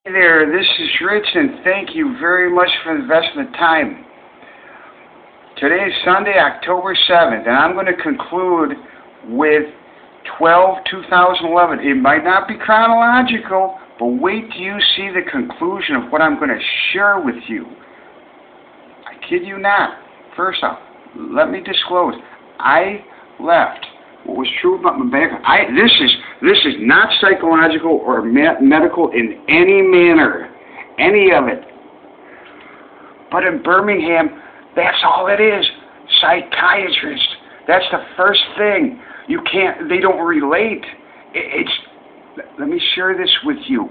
Hey there, this is Rich, and thank you very much for the investment time. Today is Sunday, October 7th, and I'm going to conclude with 12/2011. It might not be chronological, but wait till you see the conclusion of what I'm going to share with you. I kid you not. First off, let me disclose, I left what was true about my background. This is not psychological or medical in any manner, any of it. But in Birmingham, that's all it is. Psychiatrist. That's the first thing. They don't relate. Let me share this with you.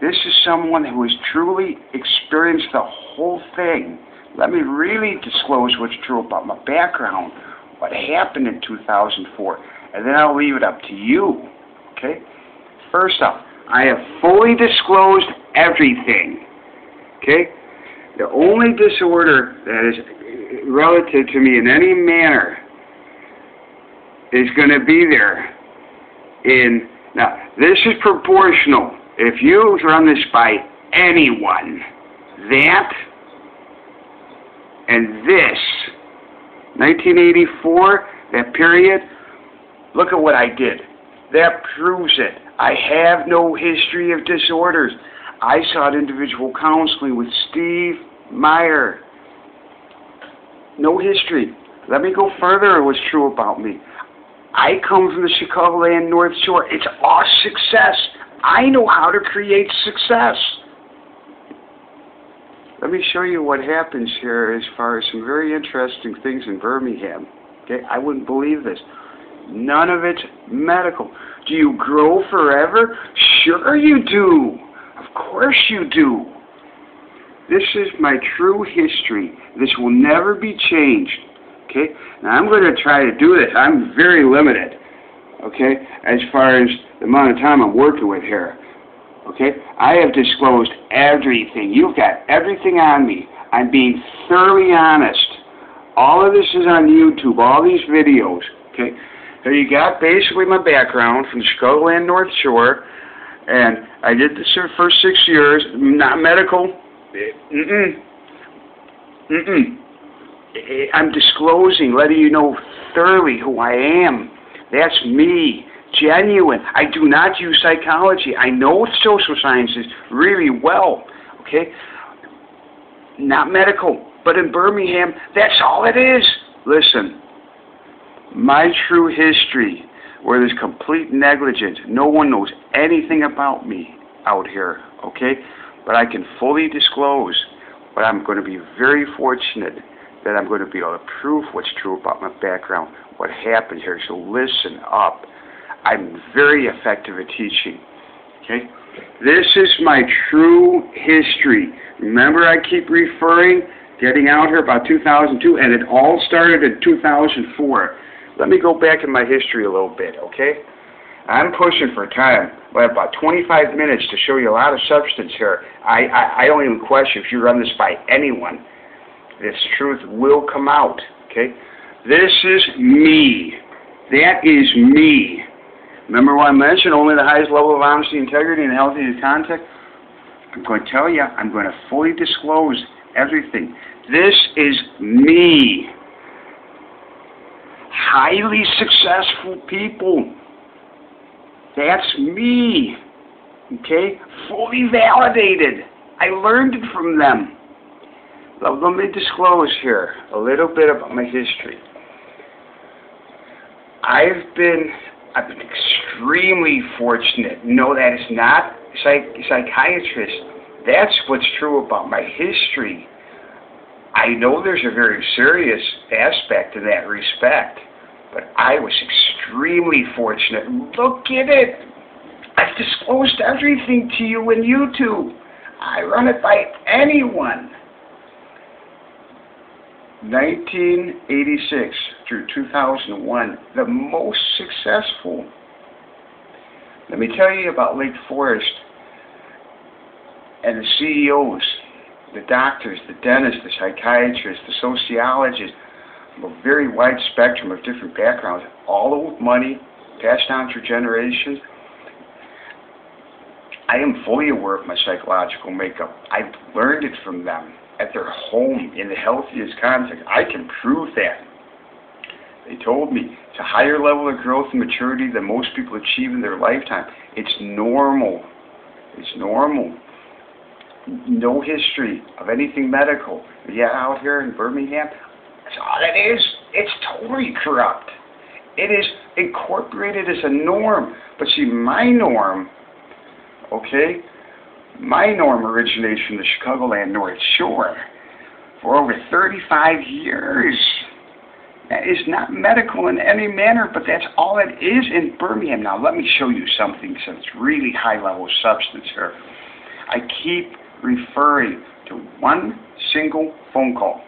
This is someone who has truly experienced the whole thing. Let me really disclose what's true about my background, what happened in 2004, and then I'll leave it up to you. Okay? First off, I have fully disclosed everything. Okay? The only disorder that is relative to me in any manner is going to be there now, this is proportional. If you run this by anyone, that and this, 1984, that period, look at what I did. That proves it. I have no history of disorders. I sought individual counseling with Steve Meyer. No history. Let me go further what's true about me. I come from the Chicagoland North Shore. It's all success. I know how to create success. Let me show you what happens here as far as some very interesting things in Birmingham. Okay, I wouldn't believe this. None of it's medical. Do you grow forever? Sure you do. Of course you do. This is my true history. This will never be changed. Okay? Now I'm going to try to do this. I'm very limited. Okay? As far as the amount of time I'm working with here. Okay? I have disclosed everything. You've got everything on me. I'm being thoroughly honest. All of this is on YouTube. All these videos. Okay? So you got basically my background from the Chicagoland North Shore, and I did this for the first 6 years. Not medical. I'm disclosing, letting you know thoroughly who I am. That's me. Genuine. I do not use psychology. I know social sciences really well. Okay? Not medical. But in Birmingham, that's all it is. Listen. My true history, where there's complete negligence. No one knows anything about me out here, okay? But I can fully disclose. But I'm going to be very fortunate that I'm going to be able to prove what's true about my background, what happened here. So listen up. I'm very effective at teaching, okay? This is my true history. Remember, I keep referring, getting out here about 2002, and it all started in 2004. Let me go back in my history a little bit, okay? I'm pushing for time. I have about 25 minutes to show you a lot of substance here. I don't even question if you run this by anyone. This truth will come out, okay? This is me. That is me. Remember what I mentioned? Only the highest level of honesty, integrity, and healthy contact? I'm going to tell you, I'm going to fully disclose everything. This is me. Highly successful people. That's me. Okay? Fully validated. I learned it from them. Let me disclose here a little bit about my history. I've been extremely fortunate. No, that is not psychiatrist. That's what's true about my history. I know there's a very serious aspect in that respect, but I was extremely fortunate. Look at it. I've disclosed everything to you in YouTube. I run it by anyone. 1986 through 2001, the most successful. Let me tell you about Lake Forest and the CEOs, the doctors, the dentists, the psychiatrists, the sociologists, a very wide spectrum of different backgrounds, all with money, passed down through generations. I am fully aware of my psychological makeup. I've learned it from them at their home in the healthiest context. I can prove that. They told me it's a higher level of growth and maturity than most people achieve in their lifetime. It's normal. It's normal. No history of anything medical. Yeah, out here in Birmingham, that's all it is. It's totally corrupt. It is incorporated as a norm. But see, my norm, okay, my norm originates from the Chicagoland North Shore for over 35 years. That is not medical in any manner, but that's all it is in Birmingham. Now, let me show you something that's really high-level substance here. I keep referring to one single phone call.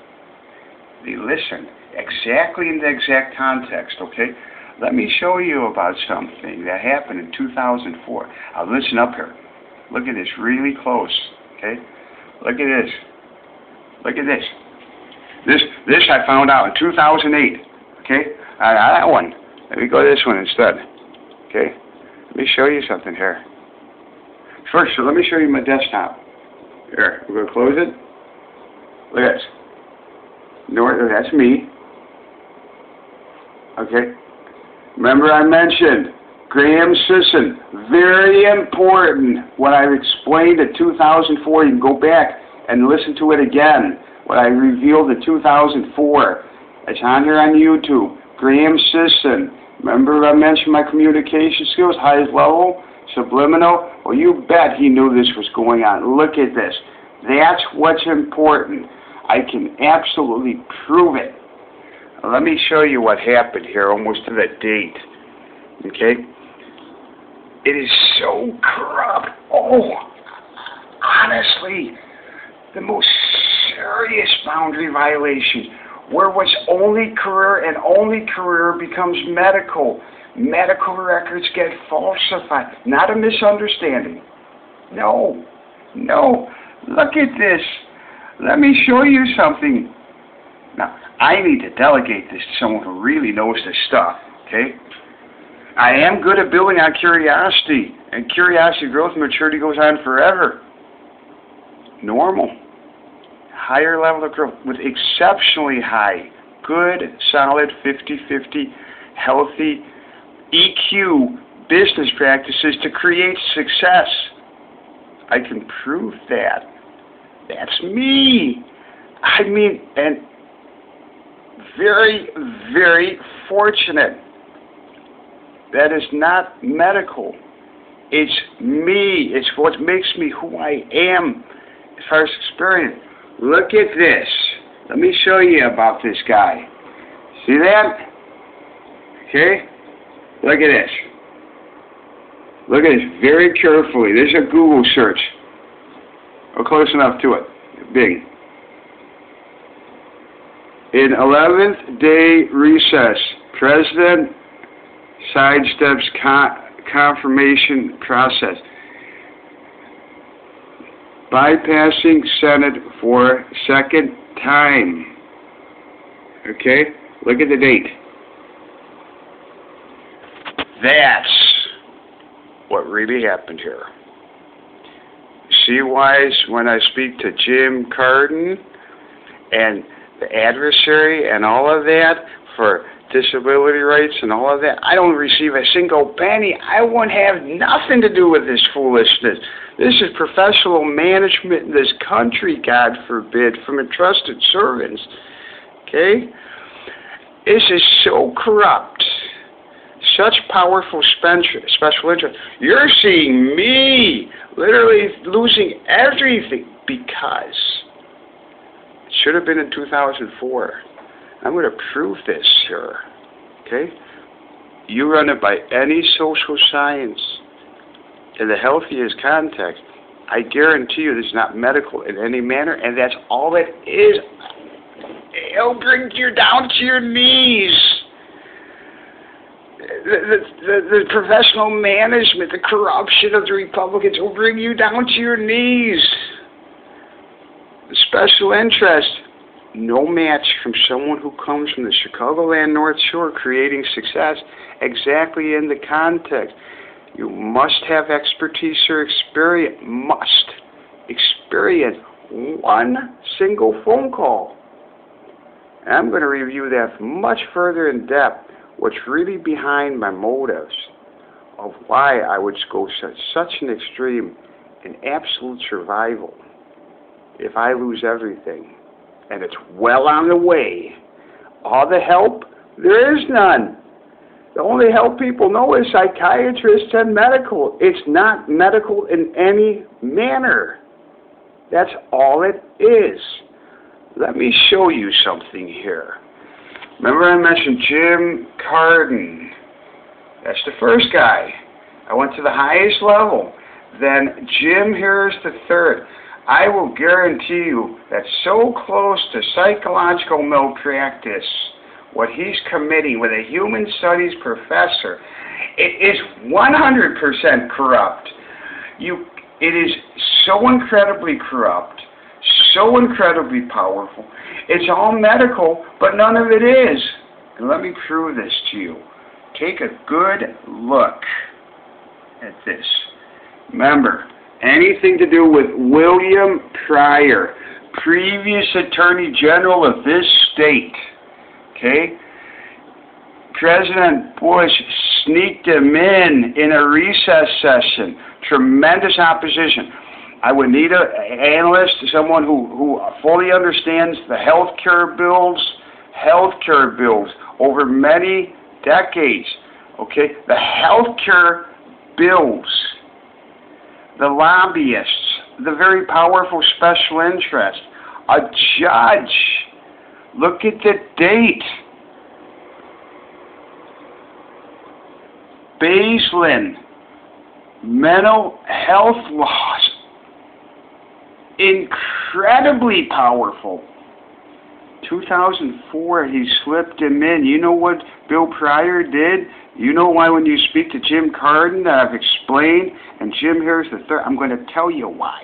They listen exactly in the exact context, okay? Let me show you about something that happened in 2004. Now, listen up here. Look at this really close, okay? Look at this. Look at this. This I found out in 2008, okay? That one. Let me go to this one instead, okay? Let me show you something here. First, let me show you my desktop. Here, we're going to close it. Look at this. That's me. Okay? Remember I mentioned Graham Sisson. Very important. What I explained in 2004, you can go back and listen to it again. What I revealed in 2004. It's on here on YouTube. Graham Sisson. Remember I mentioned my communication skills, highest level, subliminal? Well, you bet he knew this was going on. Look at this. That's what's important. I can absolutely prove it. Now, let me show you what happened here, almost to the date. Okay? It is so corrupt. Oh, honestly, the most serious boundary violation, where what's only career and only career becomes medical. Medical records get falsified. Not a misunderstanding. No. No. Look at this. Let me show you something. Now, I need to delegate this to someone who really knows this stuff, okay? I am good at building on curiosity, and curiosity, growth, and maturity goes on forever. Normal. Higher level of growth with exceptionally high, good, solid, 50-50, healthy EQ business practices to create success. I can prove that. That's me. I mean, and very, very fortunate. That is not medical. It's me. It's what makes me who I am as far as experience. Look at this. Let me show you about this guy. See that? Okay? Look at this. Look at this very carefully. There's a Google search. Or close enough to it. Big. In 11th day recess, President sidesteps confirmation process, bypassing Senate for second time. Okay? Look at the date. That's what really happened here. See why when I speak to Jim Carden and the adversary and all of that for disability rights and all of that, I don't receive a single penny. I won't have nothing to do with this foolishness. This is professional management in this country, God forbid, from entrusted servants. Okay? This is so corrupt. Such powerful special interest. You're seeing me literally losing everything because it should have been in 2004. I'm going to prove this here. Okay? You run it by any social science in the healthiest context. I guarantee you this is not medical in any manner, and that's all it is. It'll bring you down to your knees. The professional management, the corruption of the Republicans will bring you down to your knees. The special interest, no match from someone who comes from the Chicagoland North Shore creating success exactly in the context. You must have expertise or experience one single phone call. And I'm going to review that much further in depth, what's really behind my motives of why I would go such an extreme in absolute survival if I lose everything. And it's well on the way. All the help? There is none. The only help people know is psychiatrists and medical. It's not medical in any manner. That's all it is. Let me show you something here. Remember I mentioned Jim Carden. That's the first guy. I went to the highest level. Then Jim Harris III. I will guarantee you that's so close to psychological malpractice, what he's committing with a human studies professor, it is 100% corrupt. It is so incredibly corrupt, so incredibly powerful. It's all medical, but none of it is. And let me prove this to you. Take a good look at this. Remember, anything to do with William Pryor, previous Attorney General of this state, okay? President Bush sneaked him in a recess session. Tremendous opposition. I would need an analyst, someone who fully understands the healthcare bills over many decades, okay? The healthcare bills, the lobbyists, the very powerful special interest, a judge. Look at the date. Baseline, mental health laws, incredibly powerful. 2004, he slipped him in. You know what Bill Pryor did? You know why when you speak to Jim Carden that I've explained, and Jim Harris III, I'm going to tell you why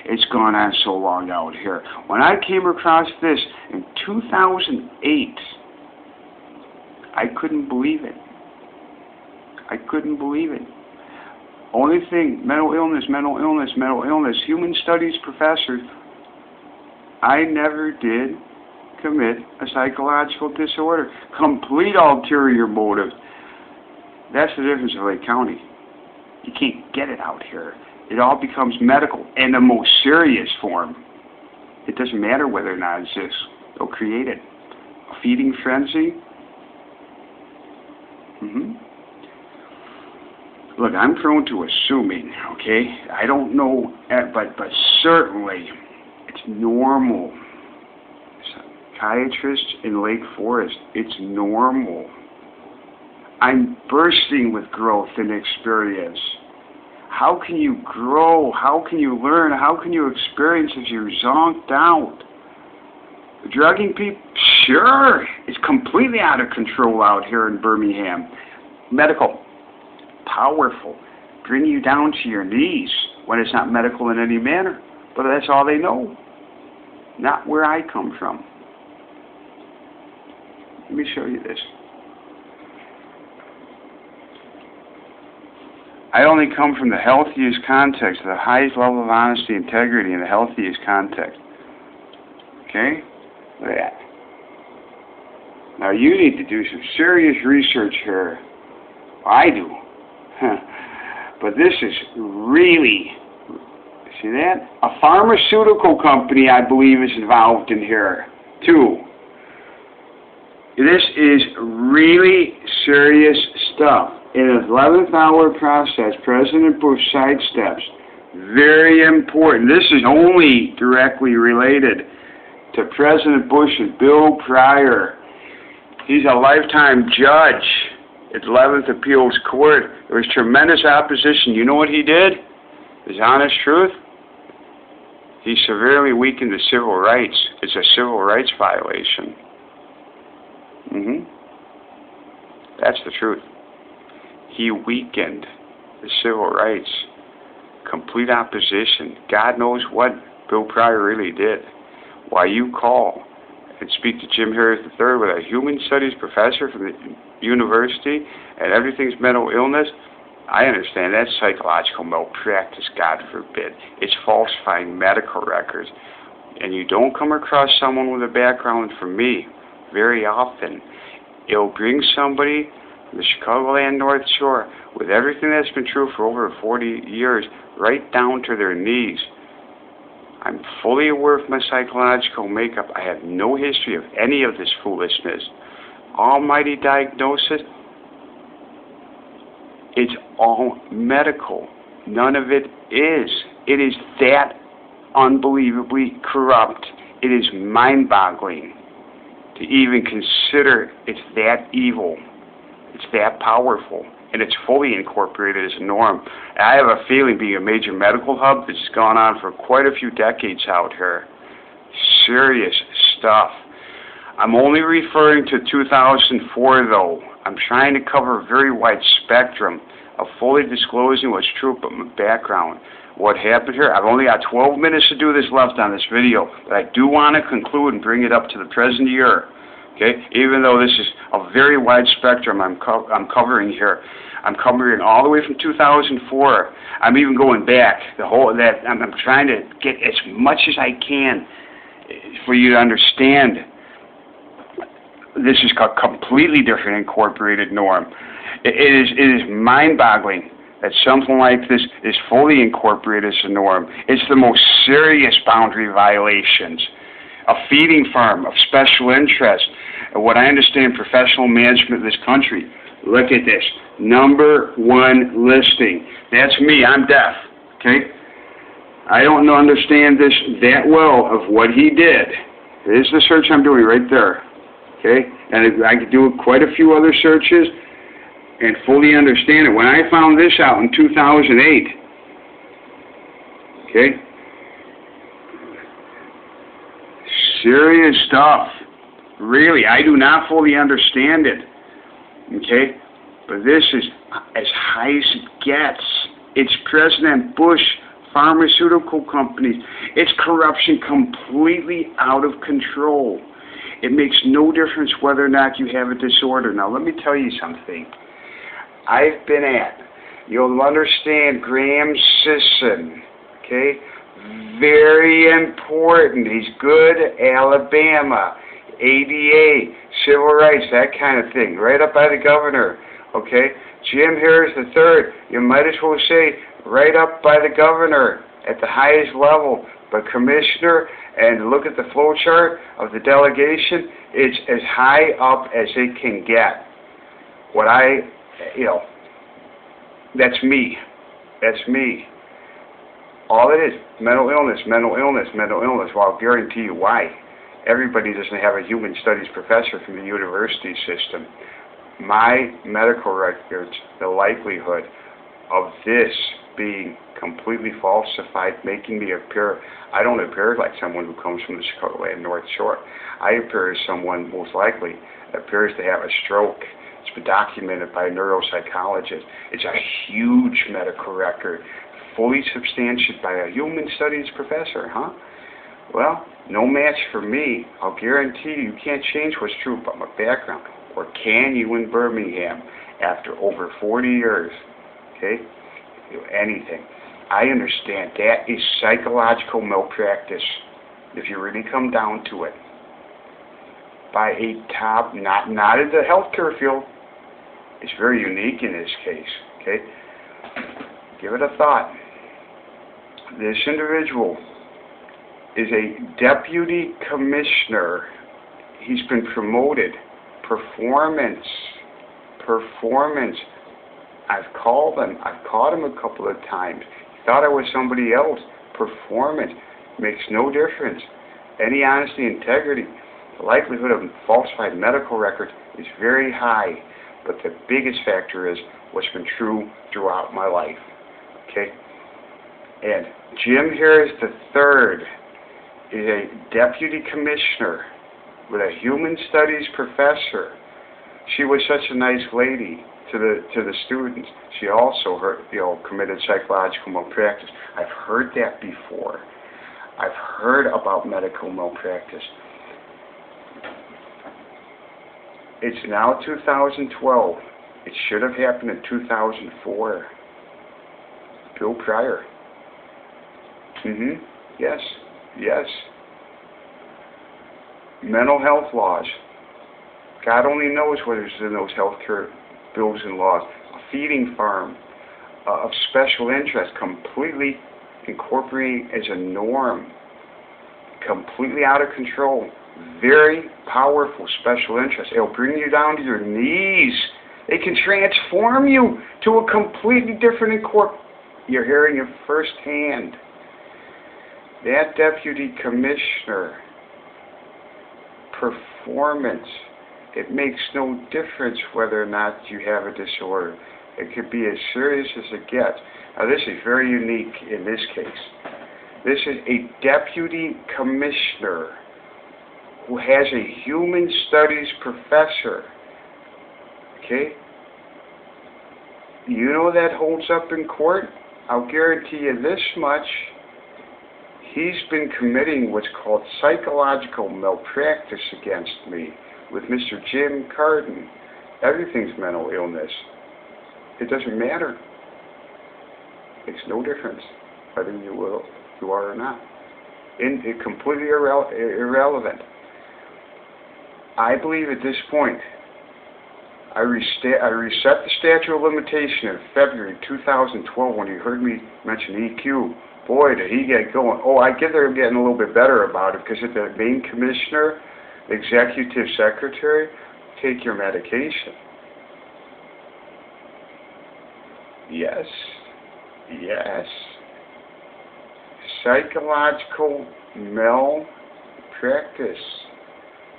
it's gone on so long out here. When I came across this in 2008, I couldn't believe it. I couldn't believe it. Only thing, mental illness, human studies professor, I never did commit a psychological disorder. Complete ulterior motive. That's the difference in Lake County. You can't get it out here. It all becomes medical in the most serious form. It doesn't matter whether or not it exists. They'll create it. A feeding frenzy. Look, I'm prone to assuming, okay? I don't know, but certainly it's normal. Psychiatrists in Lake Forest, it's normal. I'm bursting with growth and experience. How can you grow? How can you learn? How can you experience if you're zonked out? Drugging people? Sure. It's completely out of control out here in Birmingham. Medical. Powerful. Bring you down to your knees when it's not medical in any manner. But that's all they know. Not where I come from. Let me show you this. I only come from the healthiest context, the highest level of honesty, integrity, and the healthiest context. Okay? Look at that. Now you need to do some serious research here. I do. But this is really, see that? A pharmaceutical company, I believe, is involved in here, too. This is really serious stuff. In his 11th hour process, President Bush sidesteps. Very important. This is only directly related to President Bush and Bill Pryor. He's a lifetime judge at the 11th Appeals Court. There was tremendous opposition. You know what he did? His honest truth? He severely weakened the civil rights. It's a civil rights violation. That's the truth. He weakened the civil rights. Complete opposition. God knows what Bill Pryor really did. Why you call and speak to Jim Harris III with a human studies professor from the university and everything's mental illness, I understand that's psychological malpractice, God forbid. It's falsifying medical records. And you don't come across someone with a background from me very often. It'll bring somebody from the Chicagoland North Shore with everything that's been true for over 40 years right down to their knees. I'm fully aware of my psychological makeup. I have no history of any of this foolishness. Almighty diagnosis, it's all medical. None of it is. It is that unbelievably corrupt. It is mind-boggling to even consider it's that evil. It's that powerful. And it's fully incorporated as a norm. I have a feeling, being a major medical hub, this has gone on for quite a few decades out here. Serious stuff. I'm only referring to 2004, though. I'm trying to cover a very wide spectrum of fully disclosing what's true about my background. What happened here, I've only got 12 minutes to do this left on this video, but I do want to conclude and bring it up to the present year. Okay, even though this is a very wide spectrum I'm covering here. I'm covering all the way from 2004. I'm even going back. I'm trying to get as much as I can for you to understand. This is a completely different incorporated norm. It is mind-boggling that something like this is fully incorporated as a norm. It's the most serious boundary violations. A feeding firm of special interest, what I understand professional management of this country. Look at this. #1 listing. That's me. I'm deaf. Okay? I don't understand this that well of what he did. This is the search I'm doing right there. Okay? And I could do quite a few other searches and fully understand it. When I found this out in 2008, okay? Serious stuff. Really, I do not fully understand it. Okay? But this is as high as it gets. It's President Bush, pharmaceutical companies. It's corruption completely out of control. It makes no difference whether or not you have a disorder. Now, let me tell you something. I've been at, you'll understand, Graham Sisson, okay? Very important. He's good. Alabama, ADA, civil rights, that kind of thing, right up by the governor, okay? Jim Harris III, you might as well say right up by the governor at the highest level. But commissioner, and look at the flow chart of the delegation, it's as high up as it can get. That's me. That's me. All it is, mental illness, mental illness, mental illness. Well, I'll guarantee you why. Everybody doesn't have a human studies professor from the university system. My medical records, the likelihood of this being completely falsified, making me appear, I don't appear like someone who comes from the Chicagoland North Shore. I appear as someone most likely appears to have a stroke. It's been documented by a neuropsychologist. It's a huge medical record, fully substantiated by a human studies professor, huh? Well, no match for me. I'll guarantee you can't change what's true about my background. Or can you in Birmingham after over 40 years? Okay? Do anything. I understand that is psychological malpractice, if you really come down to it, by a top, not in the healthcare field. It's very unique in this case, okay? Give it a thought. This individual is a deputy commissioner. He's been promoted. Performance. I've called him. I've caught him a couple of times. He thought I was somebody else. Performance makes no difference. Any honesty, integrity, the likelihood of falsified medical records is very high. But the biggest factor is what's been true throughout my life. Okay? And Jim Harris III is a deputy commissioner with a human studies professor. She was such a nice lady to the students. She also committed psychological malpractice. I've heard that before. I've heard about medical malpractice. It's now 2012. It should have happened in 2004. Bill Pryor. Yes. Yes. Mental health laws. God only knows what is in those health care bills and laws. A feeding farm of special interest, completely incorporating as a norm, completely out of control. Very powerful special interest. It'll bring you down to your knees. It can transform you to a completely different You're hearing it firsthand. That deputy commissioner performance, it makes no difference whether or not you have a disorder. It could be as serious as it gets. Now this is very unique in this case. This is a deputy commissioner who has a human studies professor. Okay? You know that holds up in court? I'll guarantee you this much. He's been committing what's called psychological malpractice against me with Mr. Jim Carden. Everything's mental illness. It doesn't matter. Makes no difference whether you are or not. It's completely irrelevant. I believe at this point, I reset the statute of limitation in February 2012 when you heard me mention EQ. Boy, did he get going. Oh, I get they're getting a little bit better about it because if the main commissioner, the executive secretary, take your medication. Yes. Yes. Psychological malpractice.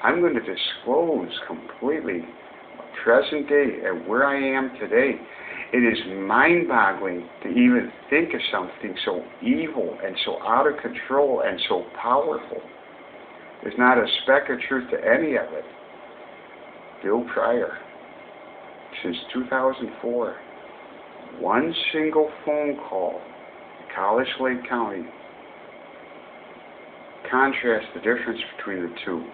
I'm going to disclose completely present day and where I am today. It is mind-boggling to even think of something so evil and so out of control and so powerful. There's not a speck of truth to any of it. Bill Pryor, since 2004, one single phone call, College Lake County. Contrast the difference between the two.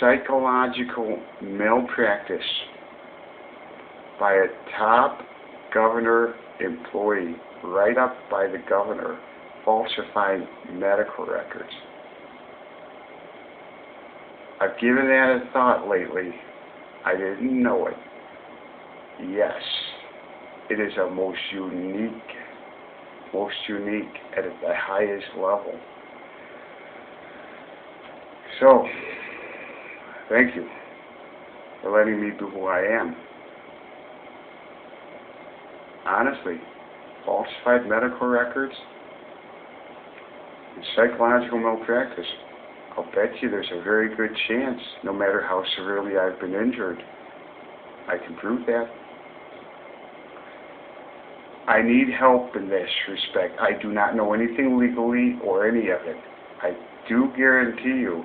Psychological malpractice by a top governor employee, right up by the governor, falsifying medical records. I've given that a thought lately. I didn't know it. Yes, it is a most unique at the highest level. So, thank you for letting me be who I am. Honestly, falsified medical records and psychological malpractice, I'll bet you there's a very good chance, no matter how severely I've been injured, I can prove that. I need help in this respect. I do not know anything legally or any of it. I do guarantee you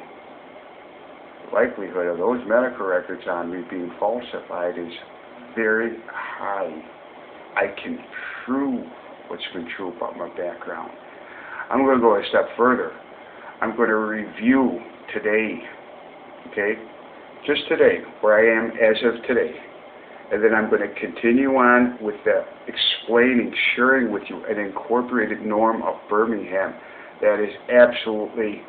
the likelihood of those medical records on me being falsified is very high. I can prove what's been true about my background. I'm going to go a step further. I'm going to review today, okay, just today, where I am as of today. And then I'm going to continue on with the explaining, sharing with you an incorporated norm of Birmingham that is absolutely,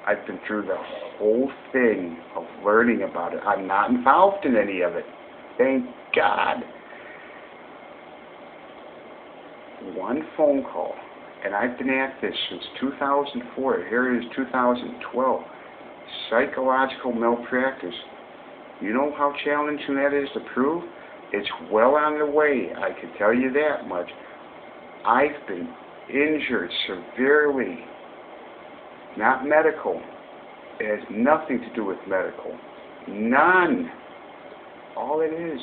I've been through the whole thing of learning about it. I'm not involved in any of it. Thank God. One phone call, and I've been at this since 2004. Here it is 2012. Psychological malpractice. You know how challenging that is to prove? It's well on the way, I can tell you that much. I've been injured severely. Not medical. It has nothing to do with medical. None. All it is.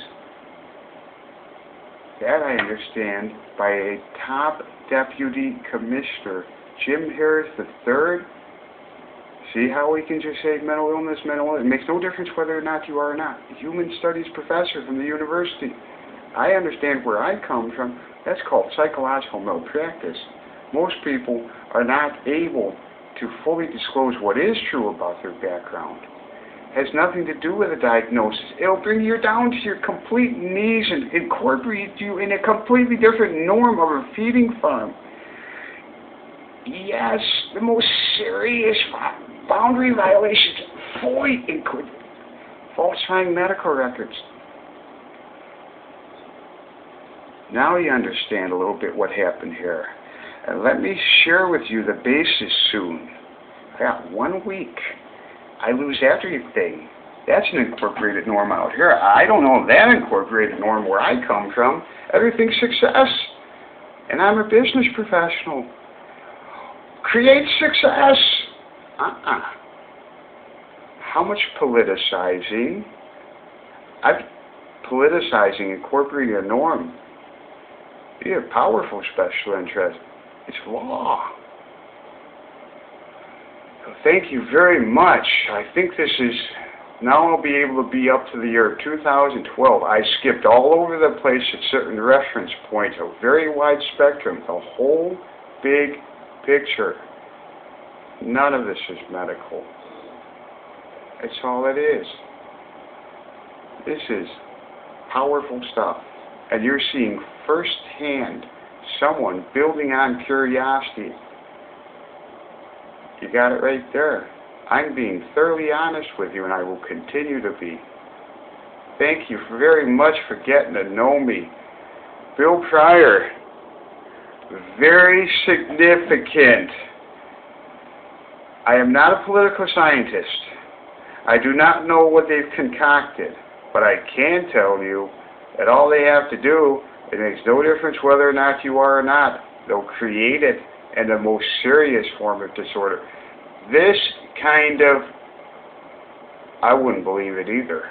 That I understand by a top deputy commissioner, Jim Harris III. See how we can just say mental illness, mental illness. It makes no difference whether or not you are or not. A human studies professor from the university. I understand where I come from. That's called psychological malpractice. Most people are not able to fully disclose what is true about their background. has nothing to do with a diagnosis. It'll bring you down to your complete knees and incorporate you in a completely different norm of a feeding farm. Yes, the most serious boundary violations fully include falsifying medical records. Now you understand a little bit what happened here. And let me share with you the basis soon. I got 1 week. I lose everything. That's an incorporated norm out here. I don't know that incorporated norm where I come from. Everything's success. And I'm a business professional. Create success. How much politicizing? Politicizing, incorporating a norm. Be a powerful special interest. It's law. Thank you very much. I think this is, now I'll be able to be up to the year 2012. I skipped all over the place at certain reference points, a very wide spectrum, the whole big picture. None of this is medical. That's all it is. This is powerful stuff. And you're seeing firsthand someone building on curiosity. You got it right there. I'm being thoroughly honest with you, and I will continue to be. Thank you very much for getting to know me. Bill Pryor, very significant. I am not a political scientist. I do not know what they've concocted, but I can tell you that all they have to do, it makes no difference whether or not you are or not. They'll create it in the most serious form of disorder. This kind of, I wouldn't believe it either.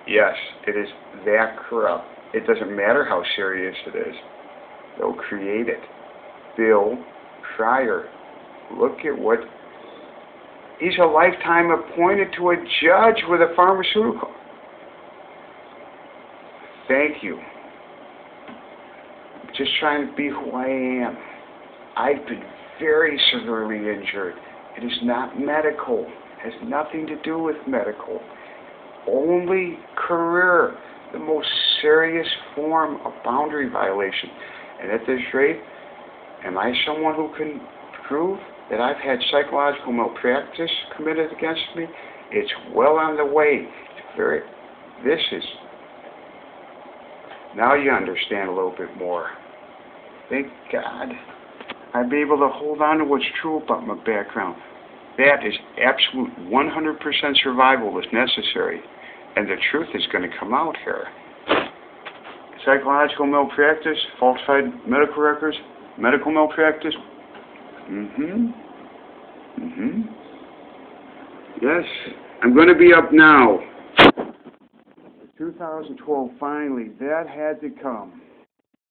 Yes, it is that corrupt. It doesn't matter how serious it is. They'll create it. Bill Pryor. Look at what, he's a lifetime appointed to a judge with a pharmaceutical. Thank you. I'm just trying to be who I am. I've been very severely injured. It is not medical. It has nothing to do with medical. Only career, the most serious form of boundary violation. And at this rate, am I someone who can prove that I've had psychological malpractice committed against me? It's well on the way. This is, now you understand a little bit more. Thank God I'll be able to hold on to what's true about my background. That is absolute 100% survival is necessary. And the truth is going to come out here. Psychological malpractice, falsified medical records, medical malpractice. Yes, I'm going to be up now. 2012, finally, that had to come.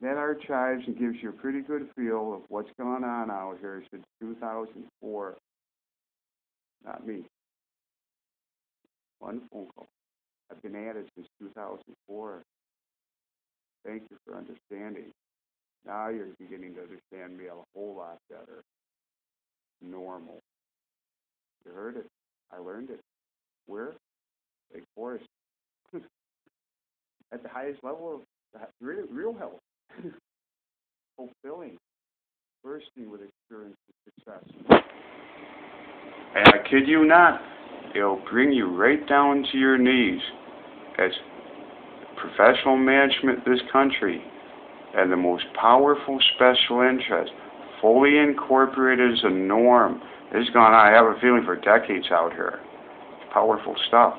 That archives and gives you a pretty good feel of what's going on out here since 2004. Not me. One phone call. I've been at it since 2004. Thank you for understanding. Now you're beginning to understand me a whole lot better. Normal. You heard it. I learned it. Where? Lake Forest. At the highest level of real health. Fulfilling. Bursting with experience and success. And I kid you not, it'll bring you right down to your knees as professional management of this country and the most powerful special interest, fully incorporated as a norm. This has gone on, I have a feeling, for decades out here. It's powerful stuff.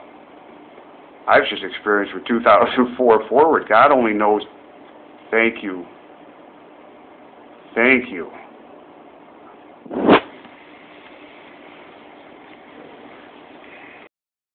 I've just experienced from 2004 forward. God only knows. Thank you. Thank you.